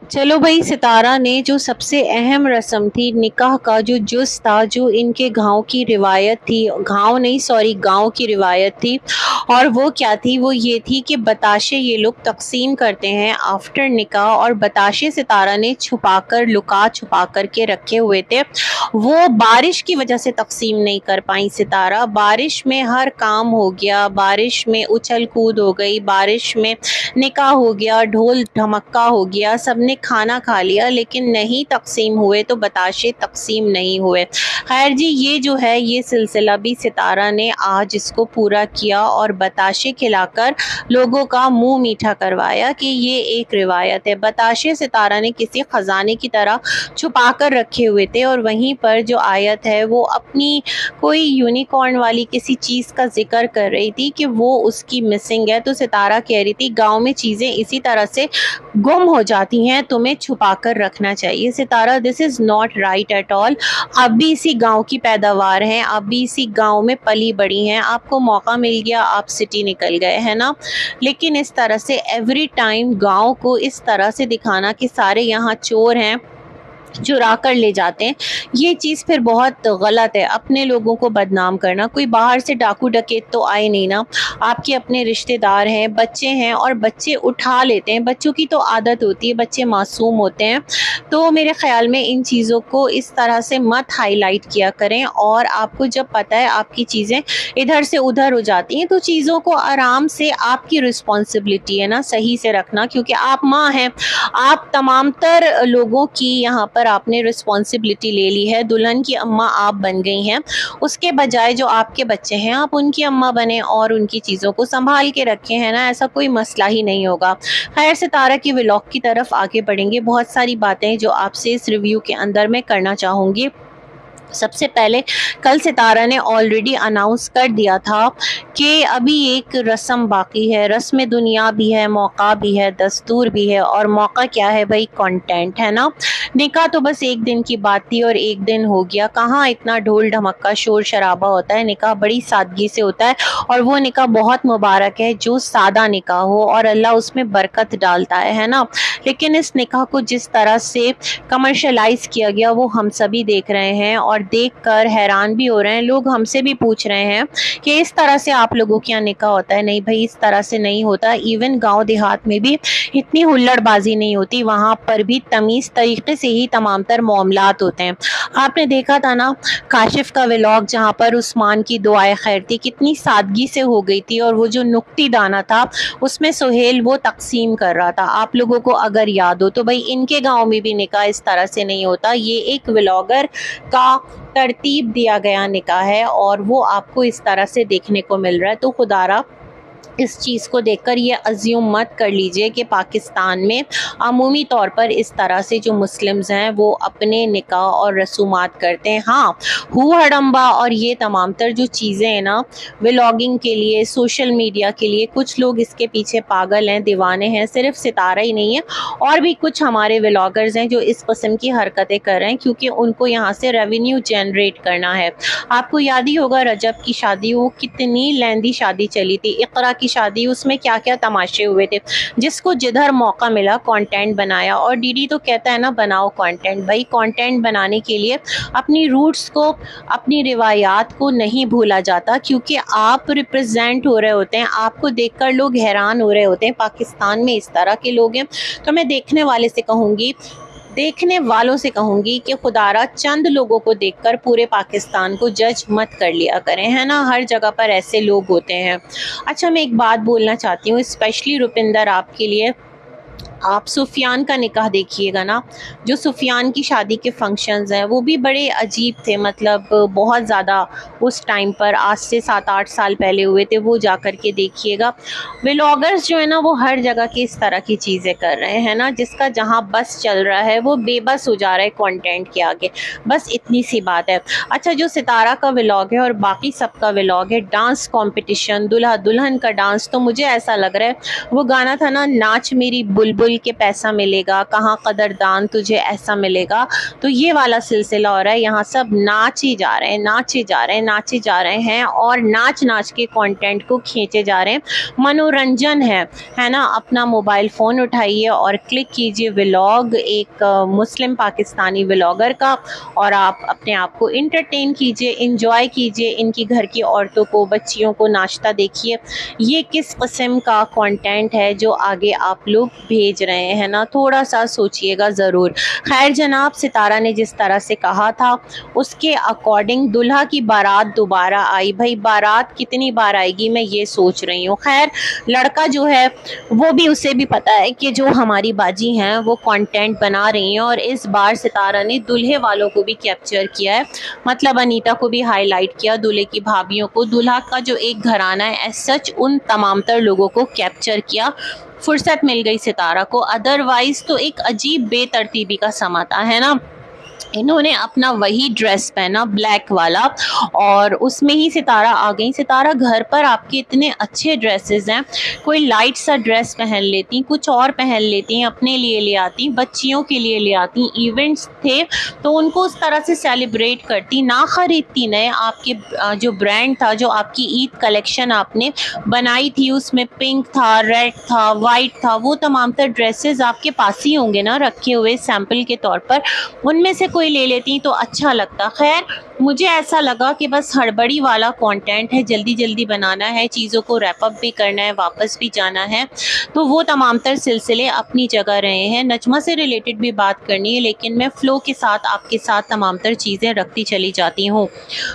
चलो भाई, सितारा ने जो सबसे अहम रस्म थी निकाह का, जो जुज़ था, जो इनके गांव की रिवायत थी, गांव नहीं सॉरी गांव की रिवायत थी, और वो क्या थी, वो ये थी कि बताशे ये लोग तकसीम करते हैं आफ्टर निकाह। और बताशे सितारा ने छुपाकर, लुका छुपा कर के रखे हुए थे। वो बारिश की वजह से तकसीम नहीं कर पाई सितारा। बारिश में हर काम हो गया, बारिश में उछल कूद हो गई, बारिश में निकाह हो गया, ढोल ढमक्का हो गया, सबने खाना खा लिया, लेकिन नहीं तकसीम हुए, तो बताशे तकसीम नहीं हुए। खैर जी, ये जो है ये सिलसिला भी सितारा ने आज इसको पूरा किया और बताशे खिलाकर लोगों का मुंह मीठा करवाया कि ये एक रिवायत है। बताशे सितारा ने किसी खजाने की तरह छुपा कर रखे हुए थे, और वहीं पर जो आयत है वो अपनी कोई यूनिकॉर्न वाली किसी चीज़ का जिक्र कर रही थी कि वो उसकी मिसिंग है। तो सितारा कह रही थी गांव में चीज़ें इसी तरह से गुम हो जाती हैं, तुम्हें छुपा कर रखना चाहिए। Sitara, this is not right at all. आप भी इसी गांव की पैदावार हैं, आप भी इसी गांव में पली बड़ी हैं, आपको मौका मिल गया, आप सिटी निकल गए, है ना। लेकिन इस तरह से एवरी टाइम गांव को इस तरह से दिखाना कि सारे यहाँ चोर हैं, चुरा कर ले जाते हैं, ये चीज़ फिर बहुत गलत है। अपने लोगों को बदनाम करना, कोई बाहर से डाकू डकैत तो आए नहीं ना, आपके अपने रिश्तेदार हैं, बच्चे हैं, और बच्चे उठा लेते हैं। बच्चों की तो आदत होती है, बच्चे मासूम होते हैं। तो मेरे ख्याल में इन चीज़ों को इस तरह से मत हाईलाइट किया करें। और आपको जब पता है आपकी चीज़ें इधर से उधर हो जाती हैं, तो चीज़ों को आराम से, आपकी रिस्पॉन्सिबिलिटी है ना सही से रखना, क्योंकि आप माँ हैं। आप तमाम तर लोगों की यहाँ पर आपने रिस्पॉन्सिबिलिटी ले ली है, दुल्हन की अम्मा आप बन गई हैं। उसके बजाय जो आपके बच्चे हैं, आप उनकी अम्मा बने और उनकी चीज़ों को संभाल के रखें, है ना। ऐसा कोई मसला ही नहीं होगा। खैर, सितारा की व्लॉग की तरफ आगे बढ़ेंगे। बहुत सारी बातें जो आपसे इस रिव्यू के अंदर मैं करना चाहूँगी। सबसे पहले, कल सितारा ने ऑलरेडी अनाउंस कर दिया था कि अभी एक रस्म बाकी है। रस्म दुनिया भी है, मौका भी है, दस्तूर भी है। और मौका क्या है भाई? कंटेंट, है ना। निकाह तो बस एक दिन की बात थी और एक दिन हो गया। कहाँ इतना ढोल ढमक्का शोर शराबा होता है। निकाह बड़ी सादगी से होता है, और वो निकाह बहुत मुबारक है जो सादा निकाह हो, और अल्लाह उसमें बरकत डालता है ना। लेकिन इस निकाह को जिस तरह से कमर्शलाइज किया गया वो हम सभी देख रहे हैं, और देखकर हैरान भी हो रहे हैं। लोग हमसे भी पूछ रहे हैं कि इस तरह से आप लोगों के यहाँ निकाह होता है? नहीं भाई, इस तरह से नहीं होता। इवन गांव देहात में भी इतनी हुल्लड़बाजी नहीं होती, वहाँ पर भी तमीज़ तरीके से ही तमाम तर मामलात होते हैं। आपने देखा था ना काशिफ का व्लॉग, जहाँ पर उस्मान की दुआए खैर थी, कितनी सादगी से हो गई थी। और वो जो नुक्ती दाना था उसमें सुहेल वो तकसीम कर रहा था। आप लोगों को अगर याद हो तो भाई, इनके गांव में भी निकाह इस तरह से नहीं होता। ये एक व्लॉगर का तरतीब दिया गया निकाह है, और वो आपको इस तरह से देखने को मिल रहा है। तो खुदारा, इस चीज़ को देखकर ये अज्यूम मत कर लीजिए कि पाकिस्तान में अमूमी तौर पर इस तरह से जो मुस्लिम्स हैं वो अपने निकाह और रसूमात करते हैं। हाँ, हू हड़म्बा और ये तमाम तर जो चीज़ें हैं ना, व्लॉगिंग के लिए, सोशल मीडिया के लिए, कुछ लोग इसके पीछे पागल हैं, दीवाने हैं। सिर्फ सितारा ही नहीं है, और भी कुछ हमारे व्लॉगर्स हैं जो इस किस्म की हरकतें कर रहे हैं, क्योंकि उनको यहाँ से रेवेन्यू जनरेट करना है। आपको याद ही होगा रजब की शादी, वो कितनी लैंदी शादी चली थी। इकरा की शादी, उसमें क्या क्या तमाशे हुए थे। जिसको जिधर मौका मिला कंटेंट बनाया। और डीडी तो कहता है ना, बनाओ कंटेंट। भाई, कंटेंट बनाने के लिए अपनी रूट्स को, अपनी रिवायात को नहीं भूला जाता, क्योंकि आप रिप्रेजेंट हो रहे होते हैं। आपको देखकर लोग हैरान हो रहे होते हैं, पाकिस्तान में इस तरह के लोग हैं। तो मैं देखने वालों से कहूँगी कि खुदारा, चंद लोगों को देखकर पूरे पाकिस्तान को जज मत कर लिया करें, है ना। हर जगह पर ऐसे लोग होते हैं। अच्छा, मैं एक बात बोलना चाहती हूँ, स्पेशली रुपिंदर आपके लिए। आप सुफियान का निकाह देखिएगा ना, जो सुफियान की शादी के फंक्शंस हैं वो भी बड़े अजीब थे। मतलब बहुत ज़्यादा उस टाइम पर, आज से 7-8 साल पहले हुए थे। वो जा कर के देखिएगा। व्लॉगर्स जो है ना, वो हर जगह की इस तरह की चीज़ें कर रहे हैं ना, जिसका जहाँ बस चल रहा है वो बेबस हो जा रहा है कंटेंट के आगे। बस इतनी सी बात है। अच्छा, जो सितारा का व्लॉग है और बाकी सबका व्लॉग है, डांस कॉम्पिटिशन, दुल्हा दुल्हन का डांस, तो मुझे ऐसा लग रहा है वो गाना था ना, नाच मेरी बुलबुल, खुल के पैसा मिलेगा, कहाँ कदरदान तुझे ऐसा मिलेगा। तो ये वाला सिलसिला हो रहा है, यहाँ सब नाचे जा रहे हैं, नाचे जा रहे हैं, नाचे जा रहे हैं और नाच नाच के कंटेंट को खींचे जा रहे हैं। मनोरंजन है ना। अपना मोबाइल फ़ोन उठाइए और क्लिक कीजिए व्लॉग एक मुस्लिम पाकिस्तानी व्लॉगर का, और आप अपने आप को इंटरटेन कीजिए, इंजॉय कीजिए। इनकी घर की औरतों को, बच्चियों को नाश्ता देखिए। ये किस किस्म का कंटेंट है जो आगे आप लोग भेज रहे हैं ना, थोड़ा सा सोचिएगा ज़रूर। खैर जनाब, सितारा ने जिस तरह से कहा था उसके अकॉर्डिंग दुल्हा की बारात दोबारा आई। भाई बारात कितनी बार आएगी मैं ये सोच रही हूँ। खैर लड़का जो है वो भी, उसे भी पता है कि जो हमारी बाजी हैं वो कंटेंट बना रही हैं, और इस बार सितारा ने दूल्हे वालों को भी कैप्चर किया है। मतलब अनीता को भी हाईलाइट किया, दूल्हे की भाभीयों को, दूल्हा का जो एक घराना है, एज सच उन तमाम तर लोगों को कैप्चर किया। फुर्सत मिल गई सितारा को, अदरवाइज तो एक अजीब बेतरतीबी का समा था, है ना। इन्होंने अपना वही ड्रेस पहना ब्लैक वाला, और उसमें ही सितारा आ गई। सितारा घर पर आपके इतने अच्छे ड्रेसेस हैं, कोई लाइट सा ड्रेस पहन लेती, कुछ और पहन लेती, अपने लिए ले आती, बच्चियों के लिए ले आती, इवेंट्स थे तो उनको उस तरह से सेलिब्रेट करती, ना ख़रीदती नए। आपके जो ब्रांड था, जो आपकी ईद कलेक्शन आपने बनाई थी, उसमें पिंक था, रेड था, वाइट था, वो तमाम तर ड्रेसेस आपके पास ही होंगे ना रखे हुए सैम्पल के तौर पर, उनमें से कोई ले लेती तो अच्छा लगता। खैर मुझे ऐसा लगा कि बस हड़बड़ी वाला कंटेंट है, जल्दी जल्दी बनाना है, चीज़ों को रैप अप भी करना है, वापस भी जाना है, तो वो तमाम तर सिलसिले अपनी जगह रहे हैं। नजमा से रिलेटेड भी बात करनी है, लेकिन मैं फ़्लो के साथ आपके साथ तमाम तर चीज़ें रखती चली जाती हूँ।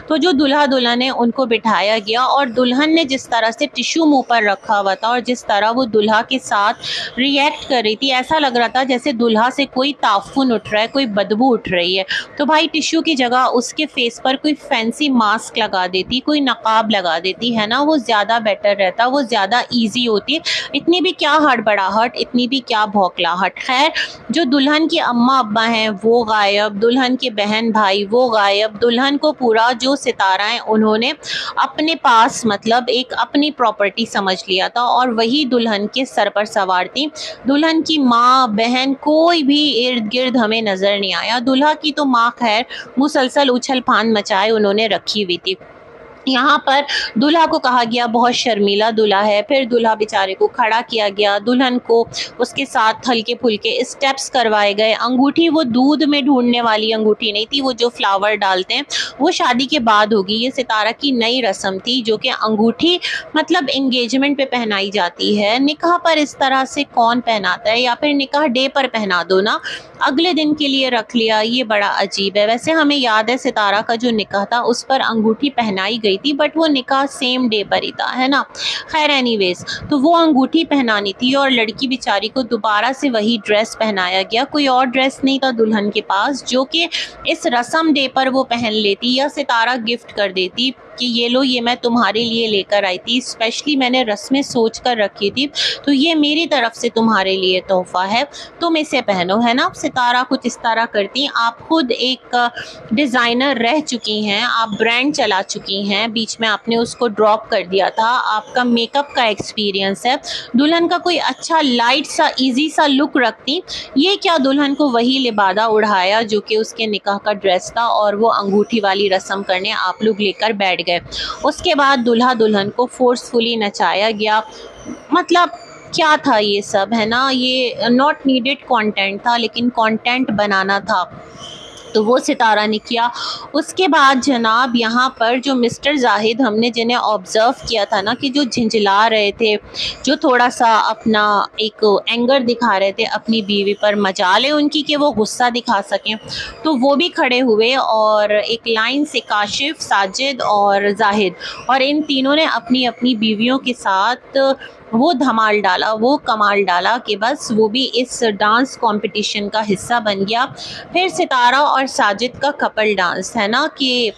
तो जो दूल्हा दुल्हन है उनको बिठाया गया, और दुल्हन ने जिस तरह से टिश्यू मुँह पर रखा हुआ था और जिस तरह वो दूल्हा के साथ रिएक्ट कर रही थी, ऐसा लग रहा था जैसे दूल्हा से कोई ताफुन उठ रहा है, कोई बदबू उठ रही है। तो भाई टिश्यू की जगह उसके फेस पर कोई फैंसी मास्क लगा देती, कोई नकाब लगा देती, है ना, वो ज़्यादा बेटर रहता, वो ज़्यादा ईजी होती। इतनी भी क्या हड़बड़ाहट, इतनी भी क्या भौखलाहट। खैर जो दुल्हन की अम्मा अब्बा हैं वो गायब, दुल्हन के बहन भाई वो गायब, दुल्हन को पूरा जो सितारा है उन्होंने अपने पास, मतलब एक अपनी प्रॉपर्टी समझ लिया था, और वही दुल्हन के सर पर सवार थी। दुल्हन की माँ बहन कोई भी इर्द गिर्द हमें नज़र नहीं आया। दूल्हा की तो माँ खैर मुसलसल उछल फान मचाए उन्होंने रखी हुई थी। यहाँ पर दूल्हा को कहा गया बहुत शर्मीला दूल्हा है, फिर दूल्हा बेचारे को खड़ा किया गया, दुल्हन को उसके साथ हल्के फुल्के स्टेप्स करवाए गए। अंगूठी वो दूध में ढूंढने वाली अंगूठी नहीं थी, वो जो फ्लावर डालते हैं वो शादी के बाद होगी। ये सितारा की नई रस्म थी, जो कि अंगूठी मतलब एंगेजमेंट पे पहनाई जाती है। निकाह पर इस तरह से कौन पहनाता है, या फिर निकाह डे पर पहना दो ना, अगले दिन के लिए रख लिया, ये बड़ा अजीब है। वैसे हमें याद है सितारा का जो निकाह था उस पर अंगूठी पहनाई गई थी, बट वो निकाह सेम डे पर ही था, है ना। खैर एनीवेज, तो वो अंगूठी पहनानी थी और लड़की बेचारी को दोबारा से वही ड्रेस पहनाया गया। कोई और ड्रेस नहीं था दुल्हन के पास जो कि इस रस्म डे पर वो पहन लेती, या सितारा गिफ्ट कर देती कि ये लो, ये मैं तुम्हारे लिए लेकर आई थी, स्पेशली मैंने रस्में सोच कर रखी थी, तो ये मेरी तरफ से तुम्हारे लिए तोहफा है, तुम इसे पहनो, है ना। सितारा कुछ इस तरह करती। आप खुद एक डिज़ाइनर रह चुकी हैं, आप ब्रांड चला चुकी हैं, बीच में आपने उसको ड्रॉप कर दिया था, आपका मेकअप का एक्सपीरियंस है। दुल्हन का कोई अच्छा लाइट सा इजी सा लुक रखती। ये क्या, दुल्हन को वही लिबादा उड़ाया जो कि उसके निकाह का ड्रेस था, और वो अंगूठी वाली रस्म करने आप लोग लेकर बैठ गए। उसके बाद दूल्हा दुल्हन को फोर्सफुली नचाया गया। मतलब क्या था ये सब, है ना। ये नॉट नीडेड कंटेंट था, लेकिन कंटेंट बनाना था तो वो सितारा ने किया। उसके बाद जनाब यहाँ पर जो मिस्टर जाहिद, हमने जिन्हें ऑब्ज़र्व किया था ना कि जो झिंझला रहे थे, जो थोड़ा सा अपना एक एंगर दिखा रहे थे अपनी बीवी पर, मजाल है उनकी कि वो गुस्सा दिखा सकें, तो वो भी खड़े हुए और एक लाइन से काशिफ, साजिद और जाहिद, और इन तीनों ने अपनी अपनी बीवियों के साथ वो धमाल डाला, वो कमाल डाला कि बस वो भी इस डांस कंपटीशन का हिस्सा बन गया। फिर सितारा और साजिद का कपल डांस, है ना, कि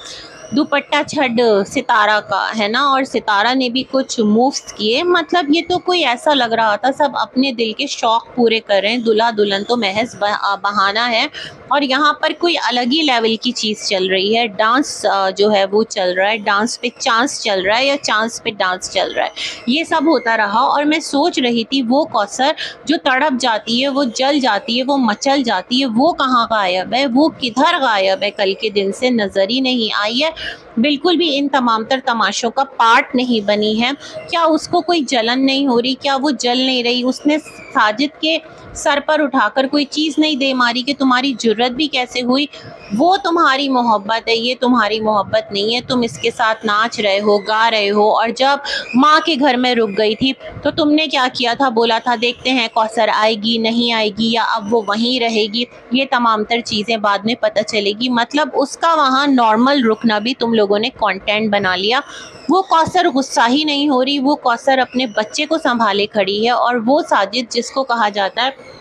दुपट्टा छड़ सितारा का, है ना, और सितारा ने भी कुछ मूव्स किए। मतलब ये तो कोई ऐसा लग रहा था सब अपने दिल के शौक पूरे कर रहे हैं, दूल्हा दुल्हन तो महज बहाना है। और यहाँ पर कोई अलग ही लेवल की चीज़ चल रही है। डांस जो है वो चल रहा है, डांस पे चांस चल रहा है या चांस पे डांस चल रहा है, ये सब होता रहा। और मैं सोच रही थी वो कौसर जो तड़प जाती है, वो जल जाती है, वो मचल जाती है, वो कहाँ गायब है, वो किधर गायब है, कल के दिन से नज़र ही नहीं आई है, बिल्कुल भी इन तमाम तर तमाशों का पार्ट नहीं बनी है। क्या उसको कोई जलन नहीं हो रही, क्या वो जल नहीं रही, उसने साजिद के सर पर उठाकर कोई चीज़ नहीं दे मारी कि तुम्हारी जुर्रत भी कैसे हुई, वो तुम्हारी मोहब्बत है, ये तुम्हारी मोहब्बत नहीं है। तुम इसके साथ नाच रहे हो, गा रहे हो, और जब माँ के घर में रुक गई थी तो तुमने क्या किया था, बोला था देखते हैं कौसर आएगी नहीं आएगी, या अब वो वहीं रहेगी, ये तमाम तर चीज़ें बाद में पता चलेगी। मतलब उसका वहाँ नॉर्मल रुकना भी तुम लोगों ने कंटेंट बना लिया। वो कौसर गुस्सा ही नहीं हो रही, वो कौसर अपने बच्चे को संभाले खड़ी है, और वो साजिद जिसको कहा जाता है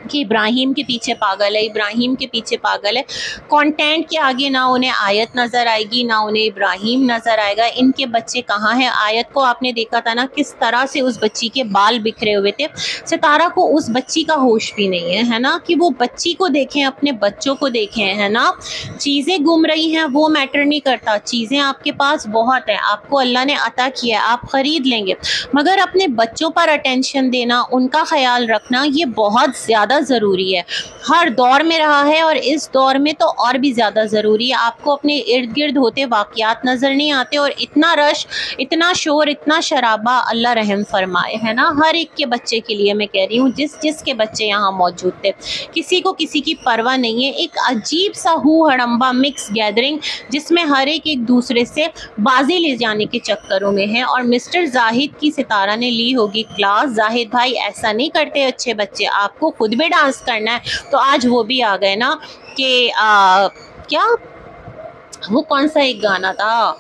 कि इब्राहिम के पीछे पागल है, इब्राहिम के पीछे पागल है, कंटेंट के आगे ना उन्हें आयत नज़र आएगी ना उन्हें इब्राहिम नज़र आएगा। इनके बच्चे कहाँ हैं? आयत को आपने देखा था ना किस तरह से उस बच्ची के बाल बिखरे हुए थे, सितारा को उस बच्ची का होश भी नहीं है ना, कि वो बच्ची को देखें, अपने बच्चों को देखें, है ना। चीज़ें गुम रही हैं वो मैटर नहीं करता, चीज़ें आपके पास बहुत है, आपको अल्लाह ने अता किया है, आप ख़रीद लेंगे, मगर अपने बच्चों पर अटेंशन देना, उनका ख्याल रखना, ये बहुत ज़्यादा ज़रूरी है। हर दौर में रहा है और इस दौर में तो और भी ज़्यादा ज़रूरी है। आपको अपने इर्द गिर्द होते वाक़यात नज़र नहीं आते, और इतना रश, इतना शोर, इतना शराबा, अल्लाह रहम फरमाए, है ना। हर एक के बच्चे के लिए मैं कह रही हूँ, जिस के बच्चे यहाँ मौजूद थे, किसी को किसी की परवाह नहीं है। एक अजीब सा हू हड़म्बा मिक्स गैदरिंग जिसमें हर एक दूसरे से बाजी ले जाने के चक्करों में है। और मिस्टर जाहिद की सितारा ने ली होगी क्लास, जाहिद भाई ऐसा नहीं करते अच्छे बच्चे, आपको खुद भी डांस करना है। तो आज वो भी आ गए ना कि क्या वो कौन सा एक गाना था,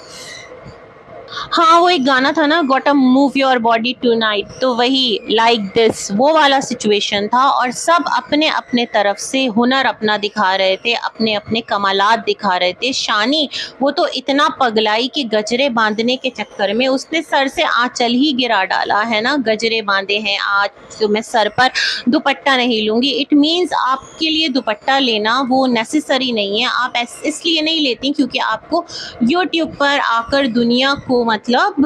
हाँ वो एक गाना था ना, गोटा मूव योर बॉडी टुनाइट, तो वही लाइक दिस वो वाला सिचुएशन था। और सब अपने अपने तरफ से हुनर अपना दिखा रहे थे, अपने अपने कमालात दिखा रहे थे। शानी वो तो इतना पगलाई कि गजरे बांधने के चक्कर में उसने सर से आंचल ही गिरा डाला, है ना। गजरे बांधे हैं आज तो मैं सर पर दुपट्टा नहीं लूँगी। इट मीन्स आपके लिए दुपट्टा लेना वो नेसेसरी नहीं है, आप इसलिए नहीं लेती क्योंकि आपको यूट्यूब पर आकर दुनिया को मतलब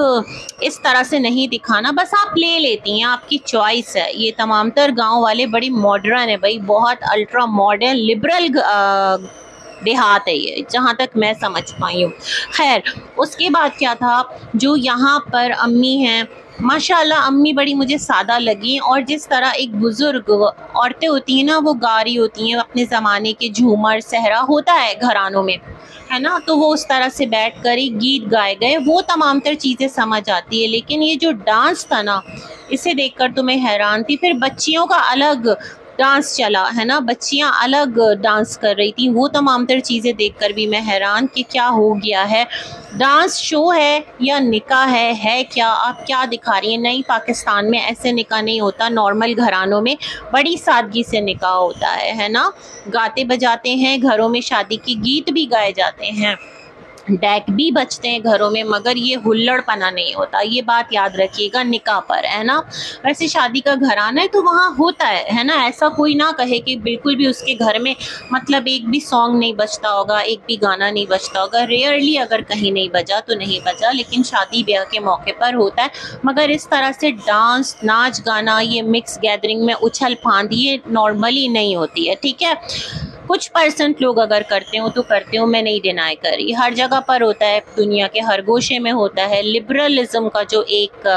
इस तरह से नहीं दिखाना, बस आप ले लेती हैं, आपकी चॉइस है। ये तमाम तर गांव वाले बड़ी मॉडर्न है भाई, बहुत अल्ट्रा मॉडर्न लिबरल देहात है ये, जहाँ तक मैं समझ पाई हूँ। खैर उसके बाद क्या था, जो यहाँ पर अम्मी हैं, माशाल्लाह अम्मी बड़ी मुझे सादा लगी। और जिस तरह एक बुज़ुर्ग औरतें होती हैं ना, वो गा रही होती हैं अपने ज़माने के झूमर सहरा होता है घरानों में, है ना, तो वो उस तरह से बैठ कर ही गीत गाए गए, वो तमाम तर चीज़ें समझ आती है। लेकिन ये जो डांस था ना, इसे देखकर तो मैं हैरान थी। फिर बच्चियों का अलग डांस चला, है ना, बच्चियां अलग डांस कर रही थी, वो तमाम तर चीज़ें देखकर भी मैं हैरान कि क्या हो गया है, डांस शो है या निकाह है क्या, आप क्या दिखा रही हैं। नहीं, पाकिस्तान में ऐसे निकाह नहीं होता, नॉर्मल घरानों में बड़ी सादगी से निकाह होता है ना। गाते बजाते हैं घरों में, शादी के गीत भी गाए जाते हैं, डेक भी बजते हैं घरों में, मगर ये हुल्लड़पना नहीं होता, ये बात याद रखिएगा निकाह पर, है ना। वैसे शादी का घराना है तो वहाँ होता है ना, ऐसा कोई ना कहे कि बिल्कुल भी उसके घर में मतलब एक भी सॉन्ग नहीं बजता होगा, एक भी गाना नहीं बजता होगा। रेयरली अगर कहीं नहीं बजा तो नहीं बजा, लेकिन शादी ब्याह के मौके पर होता है। मगर इस तरह से डांस, नाच गाना, ये मिक्स गैदरिंग में उछल फांद, ये नॉर्मली नहीं होती है, ठीक है। कुछ परसेंट लोग अगर करते हो तो करते हो, मैं नहीं डिनाई कर रही, हर जगह पर होता है, दुनिया के हर गोशे में होता है। लिबरलिज्म का जो एक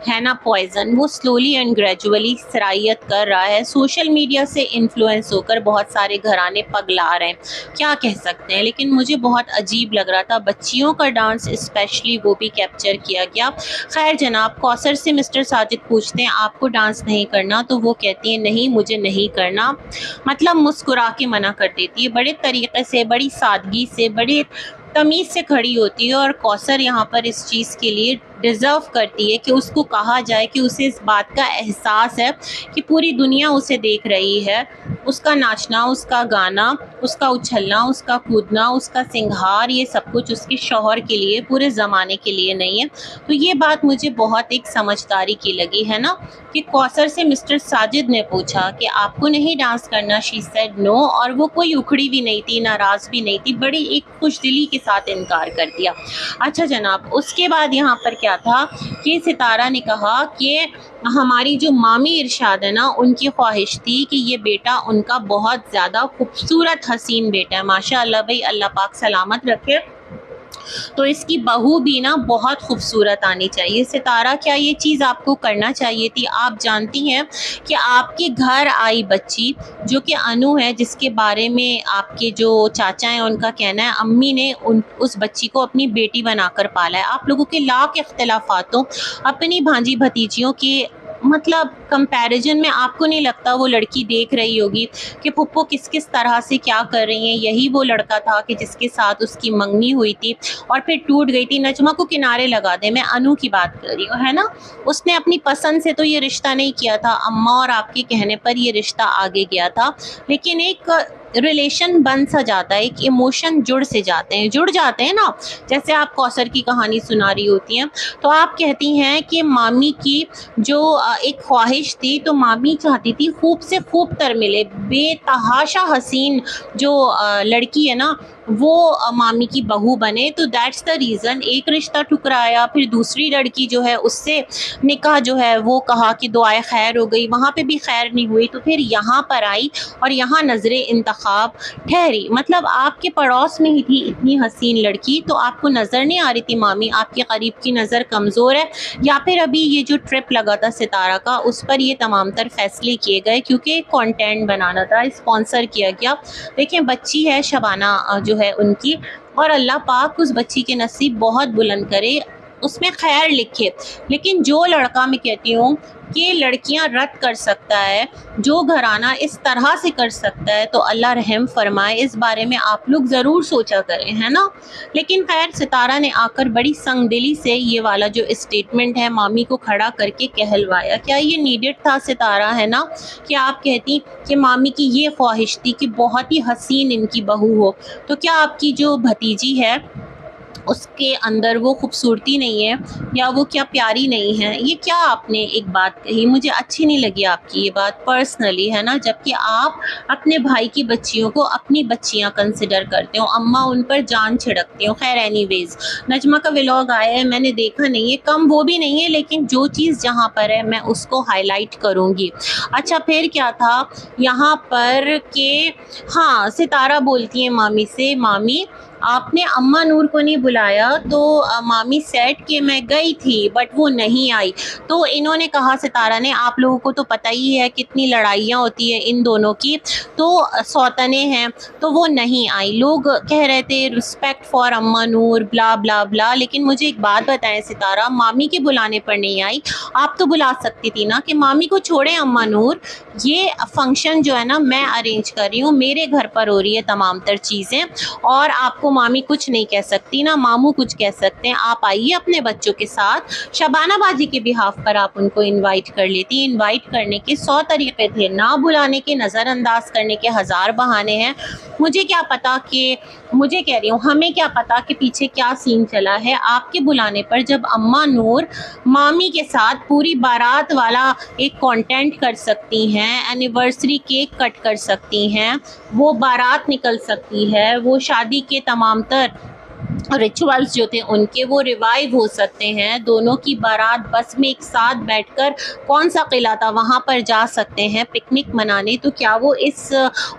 है ना पॉइजन, वो स्लोली एंड ग्रेजुअली सरायत कर रहा है। सोशल मीडिया से इन्फ्लुएंस होकर बहुत सारे घराने पगला रहे हैं, क्या कह सकते हैं। लेकिन मुझे बहुत अजीब लग रहा था, बच्चियों का डांस स्पेशली वो भी कैप्चर किया गया। खैर जनाब, कौसर से मिस्टर साजिद पूछते हैं आपको डांस नहीं करना, तो वो कहती है नहीं मुझे नहीं करना, मतलब मुस्कुरा के मना कर देती है, बड़े तरीक़े से, बड़ी सादगी से, बड़े तमीज़ से खड़ी होती है। और कौसर यहाँ पर इस चीज़ के लिए डिज़र्व करती है कि उसको कहा जाए कि उसे इस बात का एहसास है कि पूरी दुनिया उसे देख रही है। उसका नाचना, उसका गाना, उसका उछलना, उसका कूदना, उसका सिंगार, ये सब कुछ उसके शौहर के लिए, पूरे ज़माने के लिए नहीं है। तो ये बात मुझे बहुत एक समझदारी की लगी, है ना, कि कौसर से मिस्टर साजिद ने पूछा कि आपको नहीं डांस करना, शी सेड नो, और वो कोई उखड़ी भी नहीं थी, नाराज़ भी नहीं थी, बड़ी एक खुशदिली के साथ इनकार कर दिया। अच्छा जनाब, उसके बाद यहाँ पर क्या था कि सितारा ने कहा कि हमारी जो मामी इरशाद है ना, उनकी ख्वाहिश थी कि ये बेटा उनका बहुत ज़्यादा खूबसूरत हसीन बेटा है, माशाअल्लाह भाई, अल्लाह पाक सलामत रखे, तो इसकी बहू भी ना बहुत खूबसूरत आनी चाहिए। सितारा, क्या ये चीज़ आपको करना चाहिए थी? आप जानती हैं कि आपके घर आई बच्ची जो कि अनु है, जिसके बारे में आपके जो चाचा हैं उनका कहना है अम्मी ने उस बच्ची को अपनी बेटी बनाकर पाला है। आप लोगों के लाख इख्तिलाफ़ातों, अपनी भांजी भतीजियों के मतलब कंपैरिजन में आपको नहीं लगता वो लड़की देख रही होगी कि फुप्पो किस किस तरह से क्या कर रही हैं? यही वो लड़का था कि जिसके साथ उसकी मंगनी हुई थी और फिर टूट गई थी। नजमा को किनारे लगा दे, मैं अनु की बात कर रही हूँ, है ना। उसने अपनी पसंद से तो ये रिश्ता नहीं किया था, अम्मा और आपके कहने पर ये रिश्ता आगे गया था, लेकिन एक रिलेशन बन सा जाता है, एक इमोशन जुड़ जाते हैं ना। जैसे आप कौसर की कहानी सुना रही होती हैं, तो आप कहती हैं कि मामी की जो एक ख्वाहिश थी, तो मामी चाहती थी खूब से खूब तर मिले, बेतहाशा हसीन जो लड़की है ना, वो मामी की बहू बने। तो दैट्स द रीज़न एक रिश्ता ठुकराया, फिर दूसरी लड़की जो है उससे निकाह जो है वो कहा कि दुआए खैर हो गई, वहाँ पे भी खैर नहीं हुई, तो फिर यहाँ पर आई और यहाँ नज़रे इंतखाब ठहरी। मतलब आपके पड़ोस में ही थी इतनी हसीन लड़की, तो आपको नज़र नहीं आ रही थी मामी? आपके करीब की नज़र कमज़ोर है, या फिर अभी ये जो ट्रिप लगा था सितारा का, उस पर ये तमाम तर फैसले किए गए क्योंकि कंटेंट बनाना था, स्पॉन्सर किया गया। देखिए बच्ची है शबाना जो है उनकी, और अल्लाह पाक उस बच्ची के नसीब बहुत बुलंद करे, उसमें खैर लिखे। लेकिन जो लड़का, मैं कहती हूँ कि लड़कियां रद्द कर सकता है, जो घराना इस तरह से कर सकता है, तो अल्लाह रहम फरमाए। इस बारे में आप लोग ज़रूर सोचा करें, है ना। लेकिन खैर सितारा ने आकर बड़ी संगदिली से ये वाला जो स्टेटमेंट है मामी को खड़ा करके कहलवाया। क्या ये नीडेड था सितारा, है ना, कि आप कहती कि मामी की ये ख्वाहिश थी कि बहुत ही हसीन इनकी बहू हो, तो क्या आपकी जो भतीजी है उसके अंदर वो खूबसूरती नहीं है, या वो क्या प्यारी नहीं है? ये क्या आपने एक बात कही, मुझे अच्छी नहीं लगी आपकी ये बात पर्सनली, है ना। जबकि आप अपने भाई की बच्चियों को अपनी बच्चियां कंसिडर करते हो, अम्मा उन पर जान छिड़कते हो। खैर एनीवेज, नजमा का व्लॉग आया है, मैंने देखा नहीं है, कम वो भी नहीं है, लेकिन जो चीज़ जहाँ पर है मैं उसको हाईलाइट करूँगी। अच्छा फिर क्या था यहाँ पर कि हाँ, सितारा बोलती है मामी से, मामी आपने अम्मा नूर को नहीं बुलाया? तो मामी सेड कि मैं गई थी बट वो नहीं आई। तो इन्होंने कहा, सितारा ने, आप लोगों को तो पता ही है कितनी लड़ाइयाँ होती है इन दोनों की, तो सौतने हैं, तो वो नहीं आई। लोग कह रहे थे रिस्पेक्ट फॉर अम्मा नूर, ब्ला ब्ला ब्ला, लेकिन मुझे एक बात बताएं सितारा, मामी के बुलाने पर नहीं आई? आप तो बुला सकती थी ना कि मामी को छोड़े अम्मा नूर, ये फंक्शन जो है ना मैं अरेंज कर रही हूँ, मेरे घर पर हो रही है तमाम तर चीज़ें, और आपको मामी कुछ नहीं कह सकती, ना मामू कुछ कह सकते हैं। आप आइए अपने बच्चों के साथ। शबाना बाजी के बिहाफ पर आप उनको इनवाइट कर लेती। इनवाइट करने के 100 तरीके थे, ना बुलाने के, नज़रअंदाज करने के 1000 बहाने हैं। मुझे क्या पता कि, मुझे कह रही हूँ, हमें क्या पता कि पीछे क्या सीन चला है। आपके बुलाने पर जब अम्मा नूर मामी के साथ पूरी बारात वाला एक कंटेंट कर सकती हैं, एनिवर्सरी केक कट कर सकती हैं, वो बारात निकल सकती है, वो शादी के तमाम तर रिचुअल्स जो थे उनके वो रिवाइव हो सकते हैं, दोनों की बारात बस में एक साथ बैठकर, कौन सा किला था वहाँ पर जा सकते हैं पिकनिक मनाने, तो क्या वो इस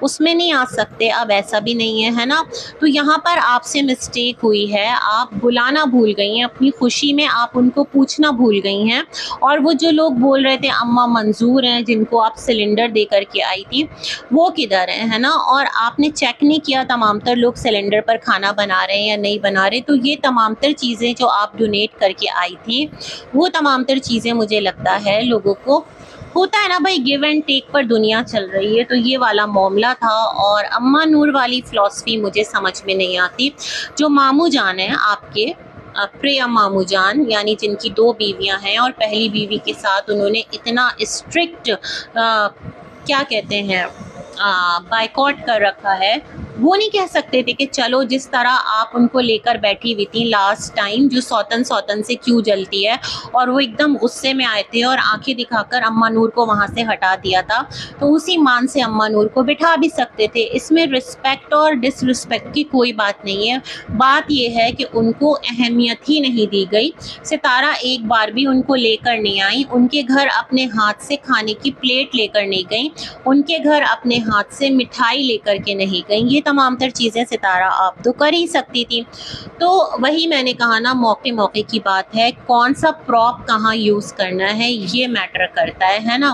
उसमें नहीं आ सकते? अब ऐसा भी नहीं है, है ना। तो यहाँ पर आपसे मिस्टेक हुई है, आप बुलाना भूल गई हैं, अपनी खुशी में आप उनको पूछना भूल गई हैं। और वो जो लोग बोल रहे थे अम्मा मंजूर हैं, जिनको आप सिलेंडर दे करके आई थी, वो किधर हैं, है ना। और आपने चेक नहीं किया तमाम तर लोग सिलेंडर पर खाना बना रहे हैं या नहीं बना रहे। तो ये तमाम तर चीज़ें जो आप डोनेट करके आई थी, वो तमाम तर चीज़ें मुझे लगता है लोगों को होता है ना भाई, गिव एंड टेक पर दुनिया चल रही है, तो ये वाला मामला था। और अम्मा नूर वाली फ़िलॉसफी मुझे समझ में नहीं आती। जो मामू जान है आपके, प्रिया मामू जान, यानी जिनकी 2 बीवियां हैं और पहली बीवी के साथ उन्होंने इतना स्ट्रिक्ट क्या कहते हैं बायकॉट कर रखा है। वो नहीं कह सकते थे कि चलो जिस तरह आप उनको लेकर बैठी हुई थी लास्ट टाइम, जो सौतन सौतन से क्यों जलती है, और वो एकदम गुस्से में आए थे और आंखें दिखाकर अम्मा नूर को वहाँ से हटा दिया था, तो उसी मान से अम्मा नूर को बिठा भी सकते थे। इसमें रिस्पेक्ट और डिसरिस्पेक्ट की कोई बात नहीं है। बात ये है कि उनको अहमियत ही नहीं दी गई। सितारा एक बार भी उनको लेकर नहीं आई, उनके घर अपने हाथ से खाने की प्लेट लेकर नहीं गई, उनके घर अपने हाथ से मिठाई लेकर के नहीं गई। ये तमाम तर चीज़ें सितारा आप तो कर ही सकती थी। तो वही मैंने कहा ना, मौके मौके की बात है, कौन सा प्रॉप कहाँ यूज़ करना है ये मैटर करता है ना।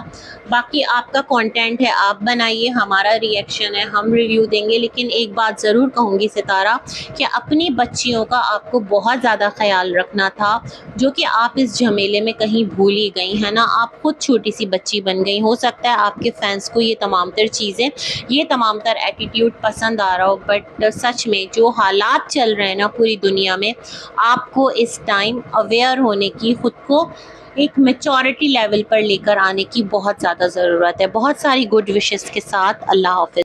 बाकी आपका कंटेंट है, आप बनाइए, हमारा रिएक्शन है, हम रिव्यू देंगे। लेकिन एक बात ज़रूर कहूँगी सितारा, कि अपनी बच्चियों का आपको बहुत ज़्यादा ख्याल रखना था, जो कि आप इस झमेले में कहीं भूल ही गई है ना। आप खुद छोटी सी बच्ची बन गई। हो सकता है आपके फैंस को ये तमाम तर चीज़ें, ये तमाम तर एटीट्यूड पसंद आ रहा हो, बट सच में जो हालात चल रहे हैं ना पूरी दुनिया में, आपको इस टाइम अवेयर होने की, खुद को एक मैच्योरिटी लेवल पर लेकर आने की बहुत ज़्यादा ज़रूरत है। बहुत सारी गुड विशेस के साथ, अल्लाह हाफ़िज़।